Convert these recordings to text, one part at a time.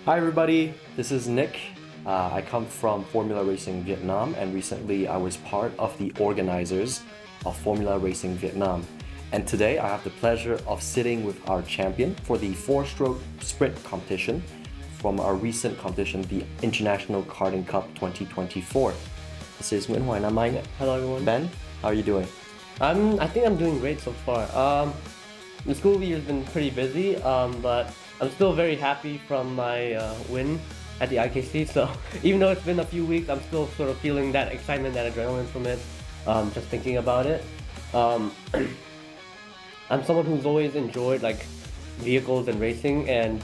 Hi everybody, this is Nick. I come from Formula Racing Vietnam, and recently I was part of the organizers of Formula Racing Vietnam. And today I have the pleasure of sitting with our champion for the four-stroke sprint competition from our recent competition, the International Karting Cup 2024. This is Nguyễn, Hoài, Anh. Hello everyone. Ben, how are you doing? I think I'm doing great so far. The school year's been pretty busy, but I'm still very happy from my win at the IKC. So even though it's been a few weeks, I'm still sort of feeling that excitement, that adrenaline from it. Just thinking about it. I'm someone who's always enjoyed like vehicles and racing, and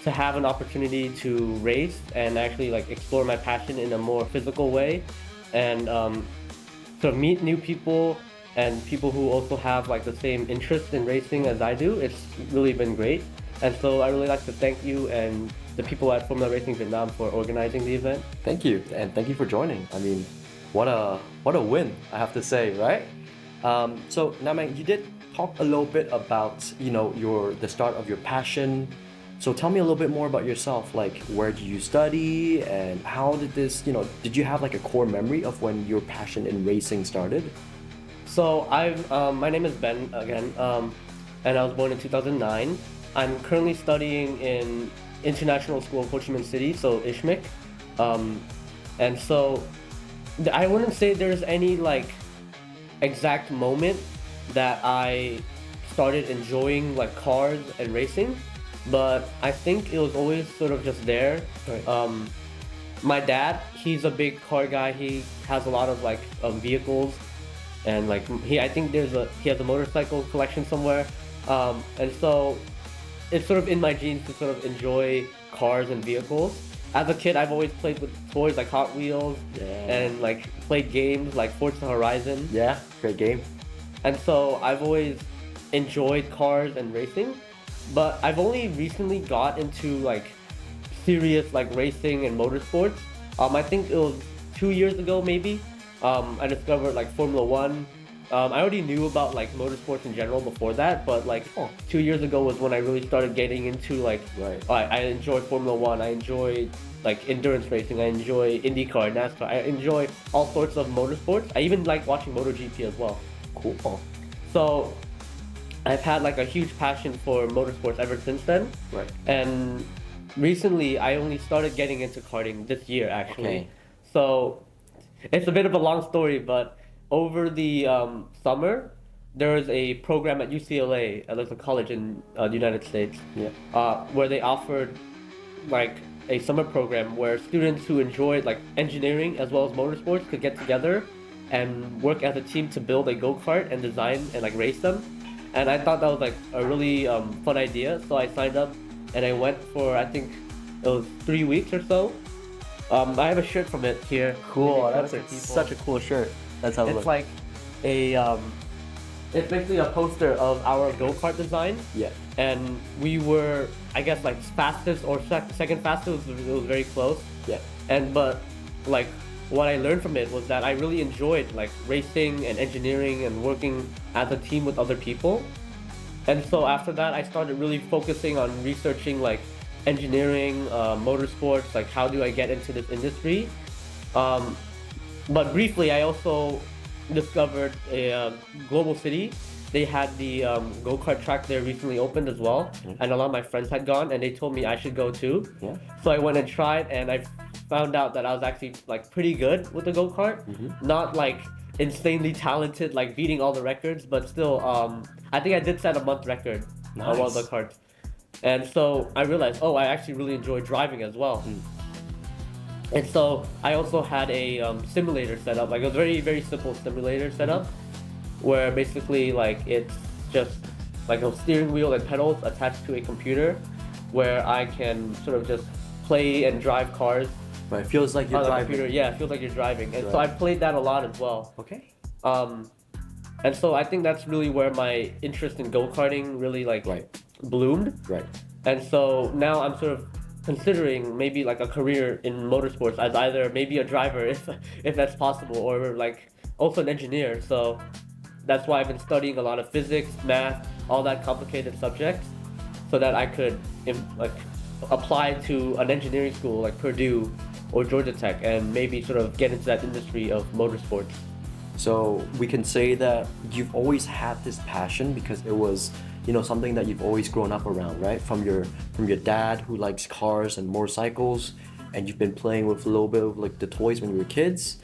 to have an opportunity to race and actually like explore my passion in a more physical way, and sort of meet new people and people who also have like the same interest in racing as I do. It's really been great. And so I really like to thank you and the people at Formula Racing Vietnam for organizing the event. Thank you, and thank you for joining. I mean, what a win, I have to say, right? So Namang, you did talk a little bit about the start of your passion. So tell me a little bit more about yourself. Like, where did you study, and how did this? Did you have like a core memory of when your passion in racing started? So my name is Ben again, and I was born in 2009. I'm currently studying in International School of Ho Chi Minh City, so ISHMIC. And so I wouldn't say there's any like exact moment that I started enjoying like cars and racing, but I think it was always sort of just there. Right. My dad, he's a big car guy. He has a lot of like vehicles, and like he has a motorcycle collection somewhere, and so it's sort of in my genes to sort of enjoy cars and vehicles. As a kid, I've always played with toys like Hot Wheels, and like played games like Forza Horizon. Yeah, great game. And so I've always enjoyed cars and racing, but I've only recently got into like serious like racing and motorsports. I think it was 2 years ago maybe. I discovered like Formula One. I already knew about like motorsports in general before that, but like 2 years ago was when I really started getting into like I enjoy Formula One. I enjoy like endurance racing. I enjoy IndyCar, NASCAR. I enjoy all sorts of motorsports. I even like watching MotoGP as well. Cool. So I've had like a huge passion for motorsports ever since then. Right. And recently I only started getting into karting this year actually. Okay. So it's a bit of a long story, but over the summer, there was a program at UCLA, there's a college in the United States, where they offered like a summer program where students who enjoyed like engineering as well as motorsports could get together and work as a team to build a go-kart and design and like race them. And I thought that was like a really fun idea, so I signed up and I went for, I think it was 3 weeks or so. I have a shirt from it here. Cool. Maybe That's such a cool shirt. Let's have a look. It's like it's basically a poster of our go-kart design. Yeah. And we were, I guess, like fastest or second fastest. It was very close. Yeah. But like what I learned from it was that I really enjoyed like racing and engineering and working as a team with other people. And so after that, I started really focusing on researching like engineering, motorsports, like how do I get into this industry. But briefly, I also discovered a global city. They had the go-kart track there recently opened as well, and a lot of my friends had gone, and they told me I should go too. Yeah. So I went and tried, and I found out that I was actually like pretty good with the go-kart. Not like insanely talented, like beating all the records, but still, I think I did set a month record on one of the karts. And so I realized, I actually really enjoy driving as well. And so I also had a simulator set up, like a very, very simple simulator setup, where basically like it's just like a steering wheel and pedals attached to a computer, where I can sort of just play and drive cars. But it feels like you're driving. Computer. Yeah, it feels like you're driving. And so I played that a lot as well. Okay. And so I think that's really where my interest in go-karting really like bloomed. Right. And so now I'm sort of considering maybe like a career in motorsports as either maybe a driver if that's possible, or like also an engineer. So that's why I've been studying a lot of physics, math, all that complicated subjects, so that I could apply to an engineering school like Purdue or Georgia Tech and maybe sort of get into that industry of motorsports. So we can say that you've always had this passion because it was, something that you've always grown up around, right? From your dad who likes cars and motorcycles, and you've been playing with a little bit of like the toys when you were kids,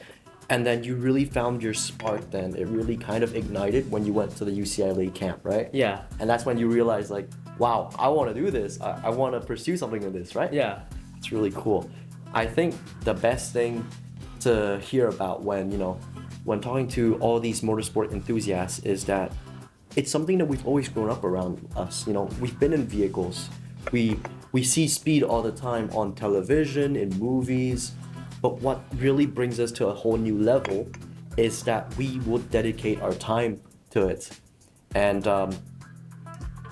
and then you really found your spark. Then it really kind of ignited when you went to the UCLA camp, right? Yeah. And that's when you realized like, wow, I want to do this. I want to pursue something like this, right? Yeah. It's really cool. I think the best thing to hear about when talking to all these motorsport enthusiasts is that it's something that we've always grown up around us. We've been in vehicles. We see speed all the time on television, in movies, but what really brings us to a whole new level is that we would dedicate our time to it. And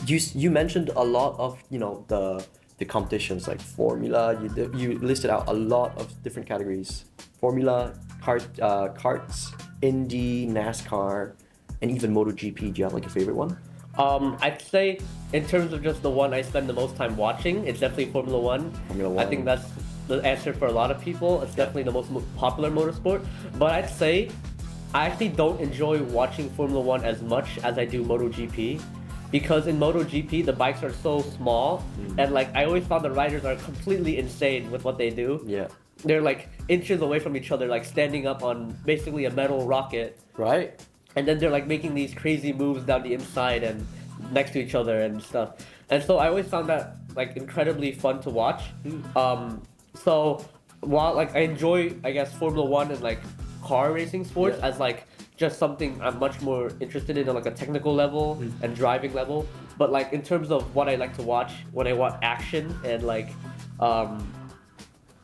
you mentioned a lot of the competitions like Formula. You listed out a lot of different categories: Formula, karts, Indy, NASCAR, and even MotoGP. Do you have like a favorite one? I'd say in terms of just the one I spend the most time watching, it's definitely Formula One. Formula One. I think that's the answer for a lot of people. It's definitely the most popular motorsport. But I'd say I actually don't enjoy watching Formula One as much as I do MotoGP. Because in MotoGP, the bikes are so small, and like I always found the riders are completely insane with what they do. Yeah. They're like inches away from each other, like standing up on basically a metal rocket. Right. And then they're like making these crazy moves down the inside and next to each other and stuff. And so I always found that like incredibly fun to watch. So while like I enjoy, I guess, Formula One and like car racing sports as like just something I'm much more interested in on like a technical level and driving level. But like in terms of what I like to watch when I want action and like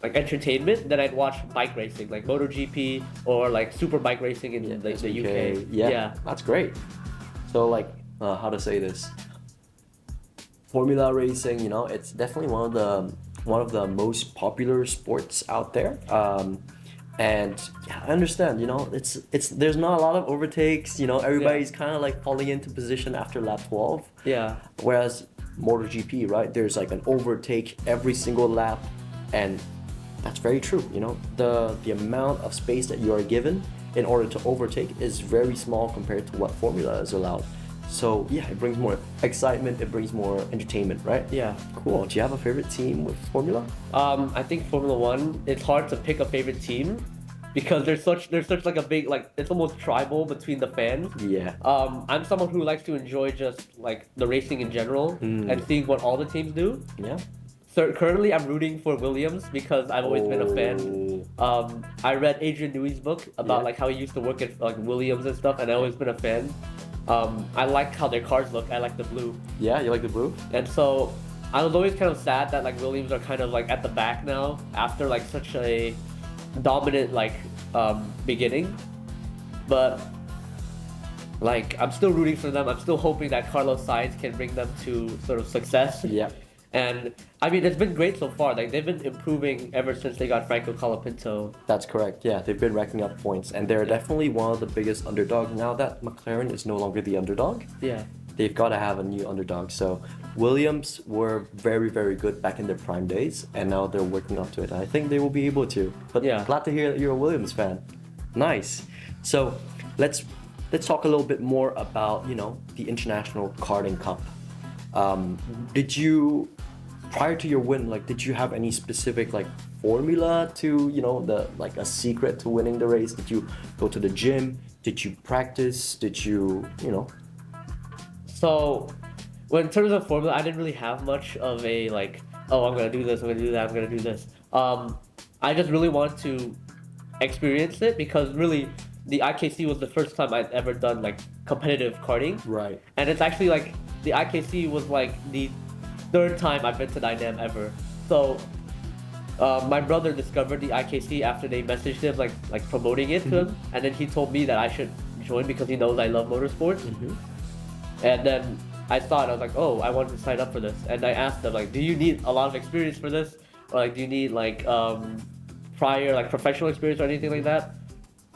entertainment, then I'd watch bike racing like MotoGP or like super bike racing in the UK. Yeah, that's great. So like how to say this, Formula racing, it's definitely one of the most popular sports out there. And yeah, I understand, it's there's not a lot of overtakes, everybody's kind of like falling into position after lap 12. Yeah. Whereas MotoGP, right, there's like an overtake every single lap, and that's very true. The amount of space that you are given in order to overtake is very small compared to what Formula is allowed. So yeah, it brings more excitement, it brings more entertainment, right? Yeah. Cool. Do you have a favorite team with Formula? I think Formula One, it's hard to pick a favorite team because there's such like a big, like, it's almost tribal between the fans. Yeah. I'm someone who likes to enjoy just like the racing in general and seeing what all the teams do. Yeah. So currently I'm rooting for Williams because I've always been a fan. I read Adrian Newey's book about like how he used to work at like Williams and stuff, and I've always been a fan. I like how their cars look. I like the blue. Yeah, you like the blue? And so I was always kind of sad that like Williams are kind of like at the back now after like such a dominant like beginning. But like I'm still rooting for them. I'm still hoping that Carlos Sainz can bring them to sort of success. Yeah. And I mean, it's been great so far. Like they've been improving ever since they got Franco Colapinto. That's correct. Yeah, they've been racking up points, and they're definitely one of the biggest underdogs now that McLaren is no longer the underdog. Yeah. They've got to have a new underdog. So Williams were very, very good back in their prime days, and now they're working up to it. I think they will be able to. But glad to hear that you're a Williams fan. Nice. So let's talk a little bit more about the International Karting Cup. Did you, prior to your win, like, did you have any specific like formula to the like a secret to winning the race? Did you go to the gym? Did you practice? Did you So, well, in terms of formula, I didn't really have much of a like, oh, I'm gonna do this, I'm gonna do that, I'm gonna do this. I just really wanted to experience it because really, the IKC was the first time I'd ever done like competitive karting. Right. And it's actually like the IKC was like the third time I've been to Dynam ever. So my brother discovered the IKC after they messaged him like promoting it to him, and then he told me that I should join because he knows I love motorsports. And then I thought, I was like, oh, I wanted to sign up for this. And I asked them like, do you need a lot of experience for this? Or like, do you need like prior like professional experience or anything like that?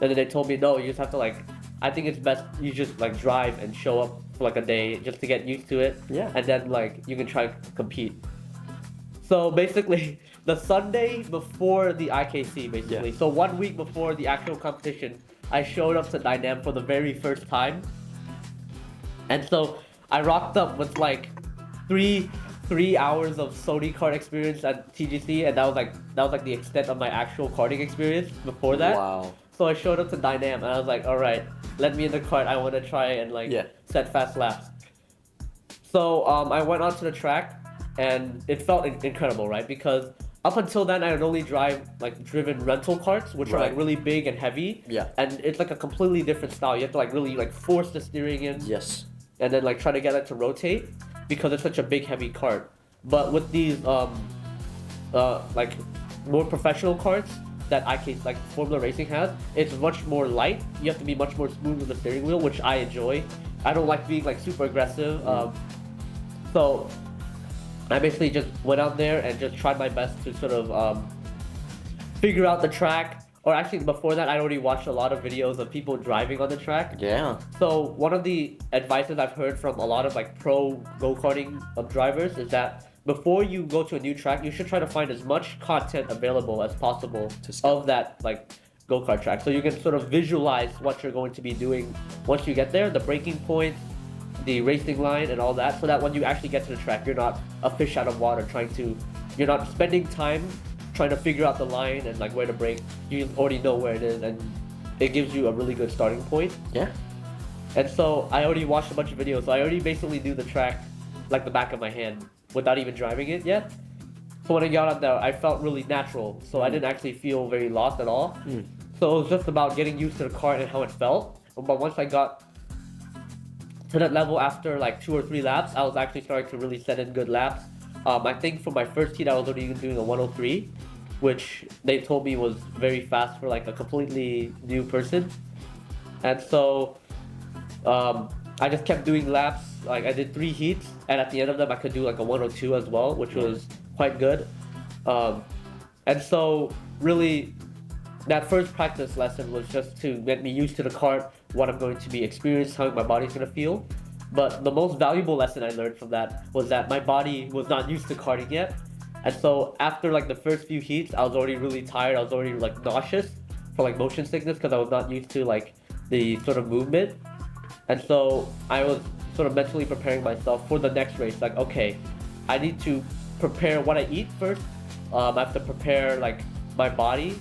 And then they told me, no, you just have to like, I think it's best you just like drive and show up for like a day just to get used to it. Yeah. And then like you can try to compete. So basically, the Sunday before the IKC, basically. Yeah. So 1 week before the actual competition, I showed up to Dynam for the very first time. And so I rocked up with like three hours of Sony kart experience at TGC, and that was like the extent of my actual karting experience before that. Wow. So I showed up to Dynam and I was like, all right, let me in the kart. I want to try and set fast laps. So I went onto the track, and it felt incredible, right? Because up until then, I had only driven rental karts, which are like really big and heavy. Yeah. And it's like a completely different style. You have to like really like force the steering in. Yes. And then like try to get it to rotate, because it's such a big heavy kart. But with these like more professional karts that like Formula Racing has, it's much more light. You have to be much more smooth with the steering wheel, which I enjoy. I don't like being like super aggressive. So I basically just went out there and just tried my best to sort of figure out the track. Or actually, before that, I already watched a lot of videos of people driving on the track. Yeah. So one of the advices I've heard from a lot of like pro go-karting drivers is that before you go to a new track, you should try to find as much content available as possible of that like go-kart track. So you can sort of visualize what you're going to be doing once you get there, the braking points, the racing line, and all that, so that when you actually get to the track, you're not a fish out of water you're not spending time trying to figure out the line and like where to brake. You already know where it is, and it gives you a really good starting point. Yeah. And so I already watched a bunch of videos, so I already basically knew the track like the back of my hand without even driving it yet. So when I got out there, I felt really natural, so I didn't actually feel very lost at all. So it was just about getting used to the kart and how it felt. But once I got to that level after like 2 or 3 laps, I was actually starting to really set in good laps. I think for my first heat, I was already doing a 103, which they told me was very fast for like a completely new person. And so I just kept doing laps. Like I did 3 heats, and at the end of them, I could do like a 102 as well, which was quite good. And so really, that first practice lesson was just to get me used to the kart, what I'm going to be experiencing, how my body's going to feel. But the most valuable lesson I learned from that was that my body was not used to karting yet. And so after like the first few heats, I was already really tired. I was already like nauseous for like motion sickness, because I was not used to like the sort of movement. And so I was sort of mentally preparing myself for the next race. Like, okay, I need to prepare what I eat first. I have to prepare like my body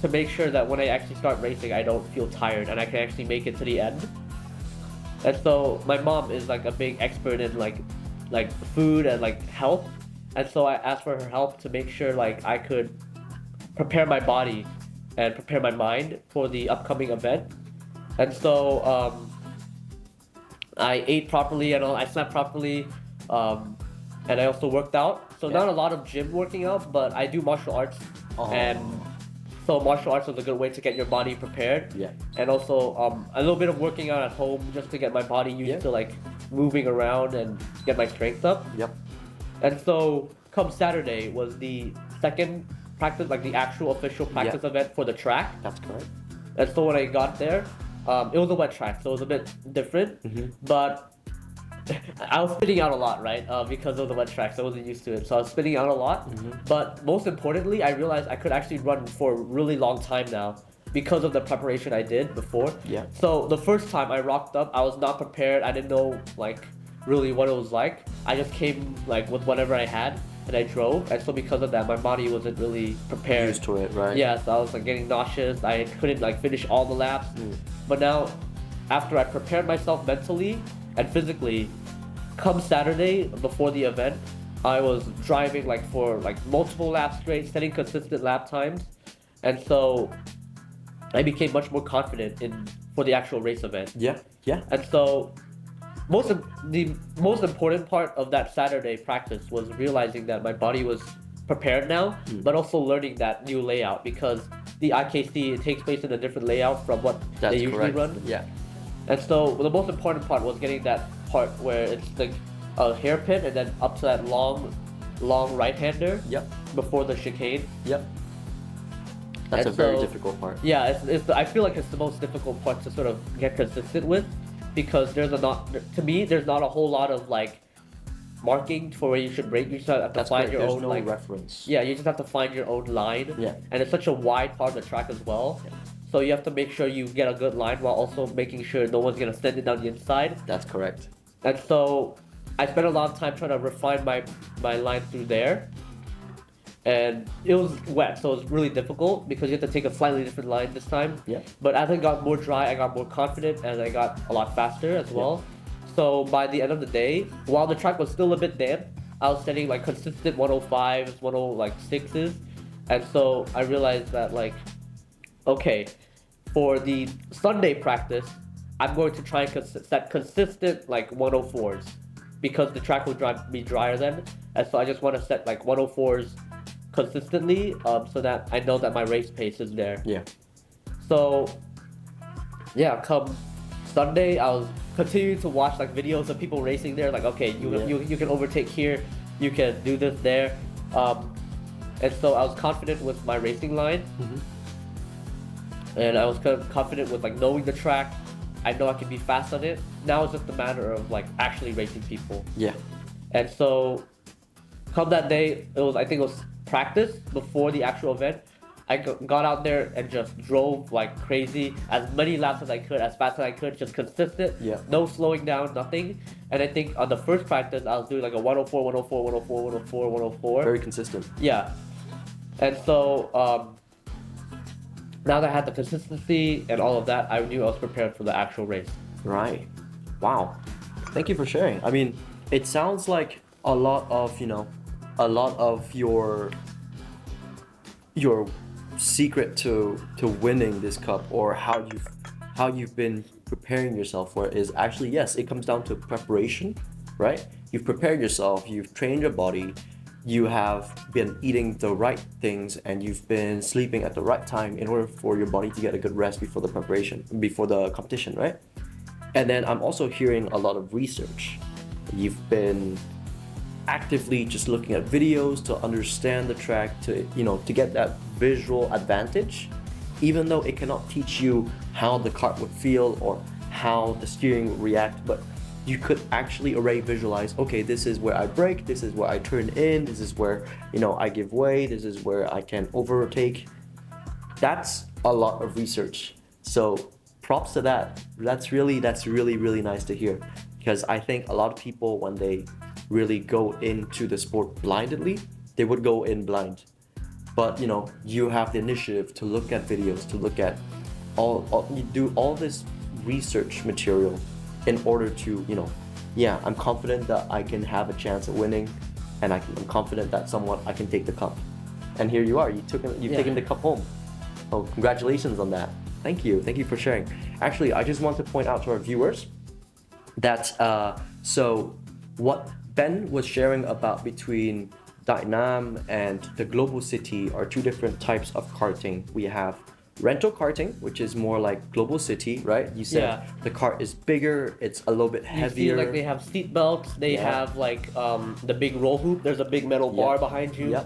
to make sure that when I actually start racing, I don't feel tired and I can actually make it to the end. And so my mom is like a big expert in like food and like health. And so I asked for her help to make sure like I could prepare my body and prepare my mind for the upcoming event. And so I ate properly and I slept properly, and I also worked out. So not a lot of gym working out, but I do martial arts. And so martial arts is a good way to get your body prepared. Yeah. And also a little bit of working out at home just to get my body used to like moving around and get my strength up. Yep. And so come Saturday was the second practice, like the actual official practice event for the track. That's correct. And so when I got there, it was a wet track, so it was a bit different. But I was spinning out a lot, right? Because of the wet track, so I wasn't used to it. So I was spinning out a lot. But most importantly, I realized I could actually run for a really long time now because of the preparation I did before. Yeah. So the first time I rocked up, I was not prepared. I didn't know like really what it was like. I just came like with whatever I had and I drove. And so because of that, my body wasn't really prepared. Used to it, right? Yeah, so I was like getting nauseous. I couldn't like finish all the laps. But now, after I prepared myself mentally and physically, come Saturday before the event, I was driving like for like multiple laps straight, setting consistent lap times. And so I became much more confident for the actual race event. Yeah. And so the most important part of that Saturday practice was realizing that my body was prepared now, but also learning that new layout, because the IKC takes place in a different layout from what they usually run. Yeah. And so the most important part was getting that part where it's like a hairpin and then up to that long right-hander. Yep. Before the chicane. Yep. That's a very difficult part. Yeah, I feel like it's the most difficult part to sort of get consistent with, because there's not a whole lot of like marking for where you should brake. You just have to That's find correct. your There's own no like reference. yeah, you just have to find your own line. Yeah. And it's such a wide part of the track as well. Yeah. So you have to make sure you get a good line while also making sure no one's gonna send it down the inside. That's correct. And so I spent a lot of time trying to refine my line through there. And it was wet, so it was really difficult because you have to take a slightly different line this time. Yeah. But as I got more dry, I got more confident and I got a lot faster as well. So by the end of the day, while the track was still a bit damp, I was setting like consistent 105s, 106s. And so I realized that like, okay, for the Sunday practice, I'm going to try and set consistent like 104s because the track will be drier then. And so I just want to set like 104s consistently so that I know that my race pace is there. Yeah. So yeah, come Sunday, I was continuing to watch like videos of people racing there. Like, okay, you can overtake here, you can do this there, and so I was confident with my racing line, and I was kind of confident with like knowing the track. I know I can be fast on it. Now it's just a matter of like actually racing people. Yeah. And so, come that day, I think it was practice before the actual event. I got out there and just drove like crazy, as many laps as I could, as fast as I could, just consistent, no slowing down, nothing. And I think on the first practice, I was doing like a 104, 104, 104, 104, 104. Very consistent. Yeah. And so, now that I had the consistency and all of that, I knew I was prepared for the actual race. Right. Wow. Thank you for sharing. I mean, it sounds like a lot of your secret to winning this cup, or how you've been preparing yourself for it, is actually, yes, it comes down to preparation, right? You've prepared yourself, you've trained your body, you have been eating the right things, and you've been sleeping at the right time in order for your body to get a good rest before the competition, right? And then I'm also hearing a lot of research. You've been actively just looking at videos to understand the track, to get that visual advantage, even though it cannot teach you how the kart would feel or how the steering would react, but you could actually already visualize, okay, this is where I brake, this is where I turn in, this is where I give way, this is where I can overtake. That's a lot of research. So props to that. That's really nice to hear, because I think a lot of people, when they really go into the sport blindly, they would go in blind. But you have the initiative to look at videos, to look at you do all this research material in order to I'm confident that I can have a chance at winning, and I'm confident that somewhat I can take the cup. And here you are, you've taken the cup home. Oh, congratulations on that. Thank you for sharing. Actually, I just want to point out to our viewers that so what Ben was sharing about between Dynam and the Global City are two different types of karting. We have rental karting, which is more like Global City, right? You said the cart is bigger, it's a little bit heavier. You see, like they have seat belts, they have like the big roll hoop, there's a big metal bar behind you.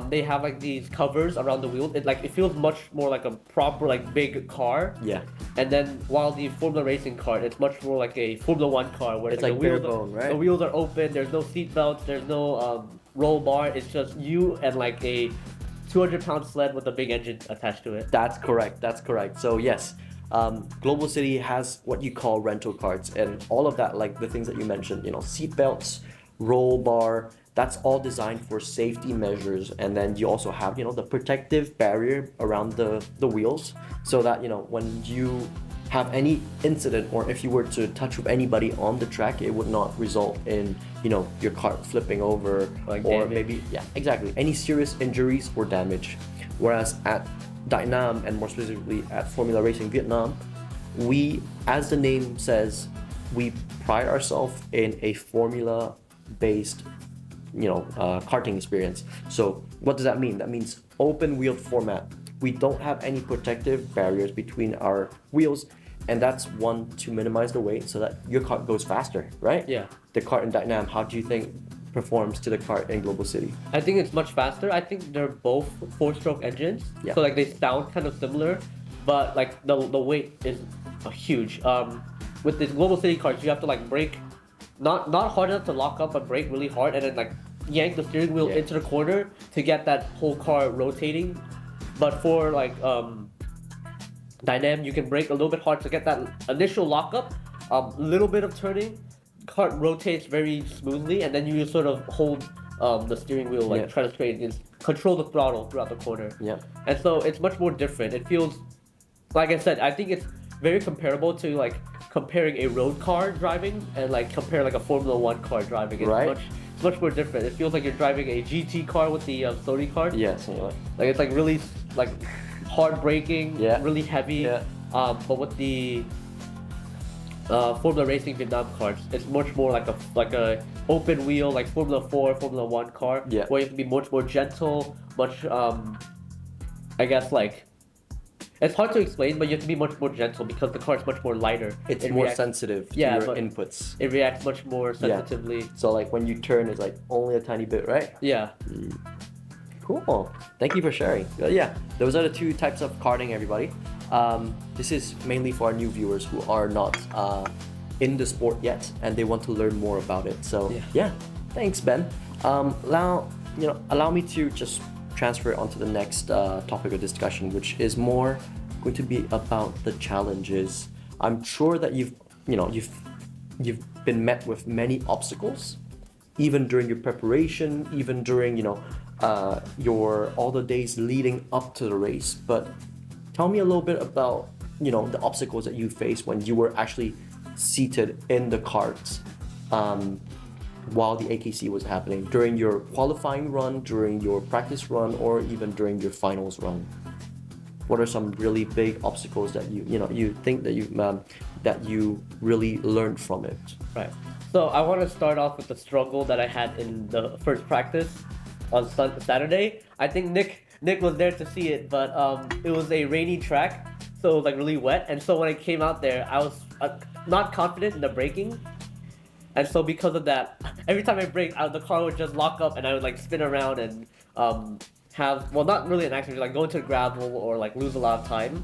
They have like these covers around the wheels. It feels much more like a proper like big car. Yeah. And then while the Formula Racing cart, it's much more like a Formula One car where it's like bare bone, right? The wheels are open, there's no seat belts, there's no roll bar. It's just you and like a 200-pound sled with a big engine attached to it. That's correct. So yes, Global City has what you call rental carts, and all of that, like the things that you mentioned, seat belts, roll bar, that's all designed for safety measures. And then you also have, the protective barrier around the wheels, so that, when you have any incident, or if you were to touch with anybody on the track, it would not result in, your cart flipping over, like or damage. maybe, exactly, any serious injuries or damage. Whereas at Dynam, and more specifically at Formula Racing Vietnam, we, as the name says, we pride ourselves in a formula-based karting experience. So what does that mean? That means open wheeled format. We don't have any protective barriers between our wheels, and that's one to minimize the weight so that your kart goes faster, right? Yeah. The kart in Dynam, how do you think performs to the kart in Global City? I think it's much faster. I think they're both 4-stroke engines, so like they sound kind of similar, but like the weight is huge. With these Global City karts, you have to like brake not hard enough to lock up and brake really hard, and then like yank the steering wheel Yeah. into the corner to get that whole car rotating. But for like Dynam, you can brake a little bit hard to get that initial lockup, little bit of turning, car rotates very smoothly, and then you just sort of hold the steering wheel, like Yeah. try to straighten and control the throttle throughout the corner. Yeah. And so it's much more different. It feels, like I said, I think it's very comparable to like comparing a road car driving and like compare like a Formula One car driving. It's Right. it's much more different. It feels like you're driving a GT car with the Sony car. Yeah, something like. Like it's like really like hard braking, Yeah. really heavy. Yeah. But with the Formula Racing Vietnam cars, it's much more like a open wheel, like Formula 4, Formula 1 car. Yeah. Where you have to be much more gentle, much I guess like it's hard to explain, but you have to be much more gentle because the car is much more lighter. It's It more reacts- sensitive to Yeah, your but- inputs. It reacts much more sensitively. So like when you turn, it's like only a tiny bit, right? Yeah. Cool. Thank you for sharing. Yeah, those are the two types of karting, everybody. This is mainly for our new viewers who are not in the sport yet and they want to learn more about it. So yeah, thanks, Ben. Allow me to just transfer onto the next topic of discussion, which is more going to be about the challenges. I'm sure that you've been met with many obstacles, even during your preparation, even during your all the days leading up to the race. But tell me a little bit about the obstacles that you faced when you were actually seated in the cart while the AKC was happening, during your qualifying run, during your practice run, or even during your finals run. What are some really big obstacles that you think that you really learned from it? Right. So I want to start off with the struggle that I had in the first practice on Saturday. I think Nick was there to see it, but it was a rainy track, so it was like really wet. And so when I came out there, I was not confident in the braking. And so because of that, every time I brake, the car would just lock up and I would like spin around and not really an accident, like go into gravel or like lose a lot of time.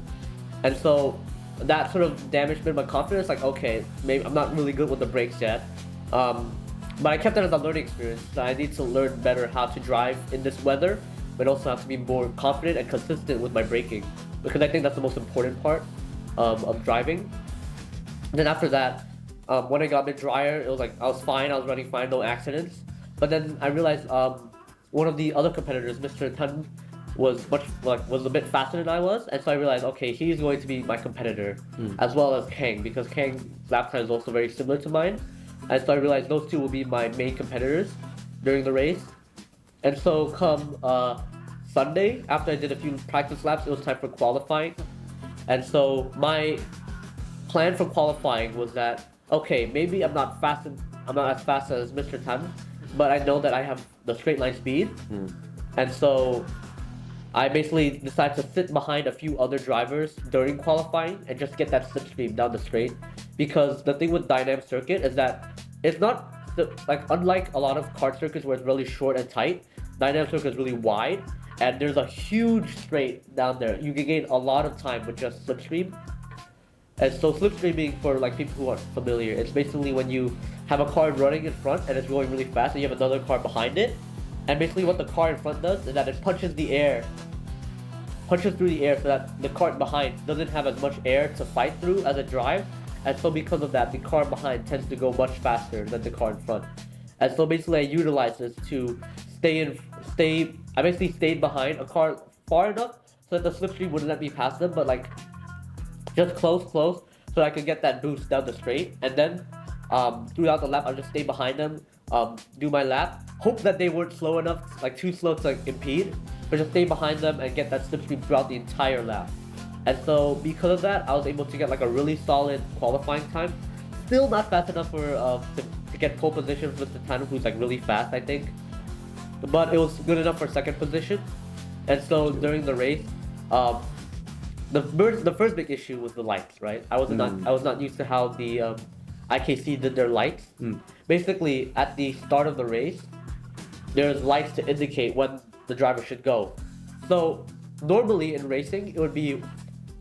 And so that sort of damaged my confidence, like okay, maybe I'm not really good with the brakes yet. But I kept that as a learning experience. So I need to learn better how to drive in this weather, but also have to be more confident and consistent with my braking, because I think that's the most important part of driving. And then after that, when I got a bit drier, it was like I was fine, I was running fine, no accidents. But then I realized one of the other competitors, Mr. Tan, was a bit faster than I was, and so I realized, okay, he's going to be my competitor, as well as Kang, because Kang's lap time is also very similar to mine. And so I realized those two will be my main competitors during the race. And so come Sunday, after I did a few practice laps, it was time for qualifying. And so my plan for qualifying was that, okay, maybe I'm not as fast as Mr. Tan, but I know that I have the straight line speed. And so I basically decided to sit behind a few other drivers during qualifying and just get that slipstream down the straight. Because the thing with Dynam circuit is that it's not like, unlike a lot of kart circuits where it's really short and tight, Dynam circuit is really wide and there's a huge straight down there. You can gain a lot of time with just slipstream. And so slipstreaming, for like people who aren't familiar, it's basically when you have a car running in front and it's going really fast and you have another car behind it. And basically what the car in front does is that it punches through the air so that the car behind doesn't have as much air to fight through as it drives. And so because of that, the car behind tends to go much faster than the car in front. And so basically I utilized this to I basically stayed behind a car far enough so that the slipstream wouldn't let me pass them, but like just close so I could get that boost down the straight. And then throughout the lap, I'll just stay behind them, do my lap, hope that they weren't slow enough, like too slow to like impede, but just stay behind them and get that slipstream throughout the entire lap. And so because of that, I was able to get like a really solid qualifying time. Still not fast enough for to get pole position with the Tan, who's like really fast, I think. But it was good enough for second position. And so during the race, the first big issue was the lights, right? I was not used to how the IKC did their lights. Basically, at the start of the race, there's lights to indicate when the driver should go. So normally in racing, it would be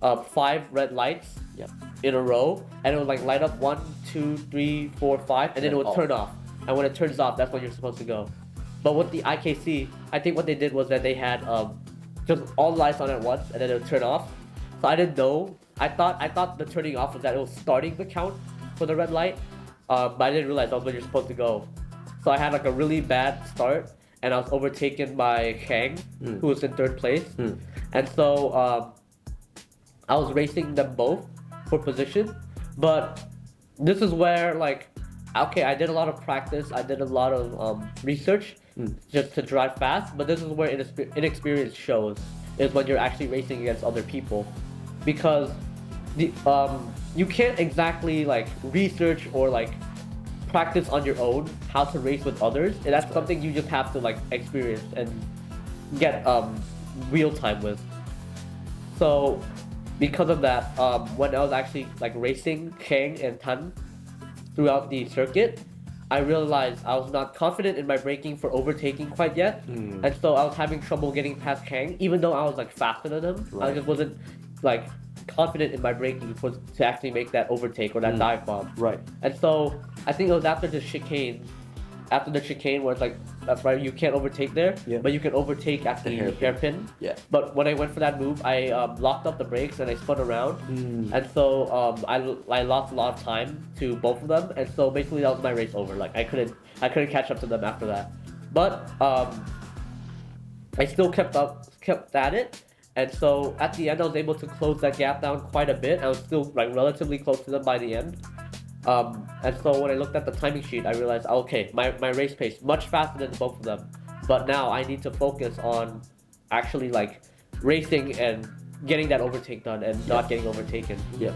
5 red lights Yep. in a row, and it would like light up 1, 2, 3, 4, 5, and then it would off. turn off. And when it turns off, that's when you're supposed to go. But with the IKC, I think what they did was that they had just all the lights on at once, and then it would turn off. So I didn't know. I thought the turning off was that it was starting the count for the red light, but I didn't realize that was when you're supposed to go. So I had like a really bad start, and I was overtaken by Kang, who was in 3rd place. And so I was racing them both for position, but this is where like, okay, I did a lot of practice, I did a lot of research just to drive fast, but this is where inexperience shows, is when you're actually racing against other people, because the you can't exactly like research or like practice on your own how to race with others, and that's something you just have to like experience and get real time with. So because of that, when I was actually like racing Kang and Tan throughout the circuit, I realized I was not confident in my braking for overtaking quite yet, and so I was having trouble getting past Kang, even though I was like faster than him. I just wasn't like confident in my braking to actually make that overtake or that dive bomb. Right. And so I think it was after the chicane where it's like, that's right, you can't overtake there, but you can overtake at the hairpin. Yeah. But when I went for that move, I locked up the brakes and I spun around, and so I lost a lot of time to both of them, and so basically that was my race over. Like I couldn't catch up to them after that, but I still kept at it, and so at the end I was able to close that gap down quite a bit. I was still like relatively close to them by the end. And so when I looked at the timing sheet, I realized, okay, my race pace much faster than both of them, but now I need to focus on actually like racing and getting that overtake done and not getting overtaken. Yeah.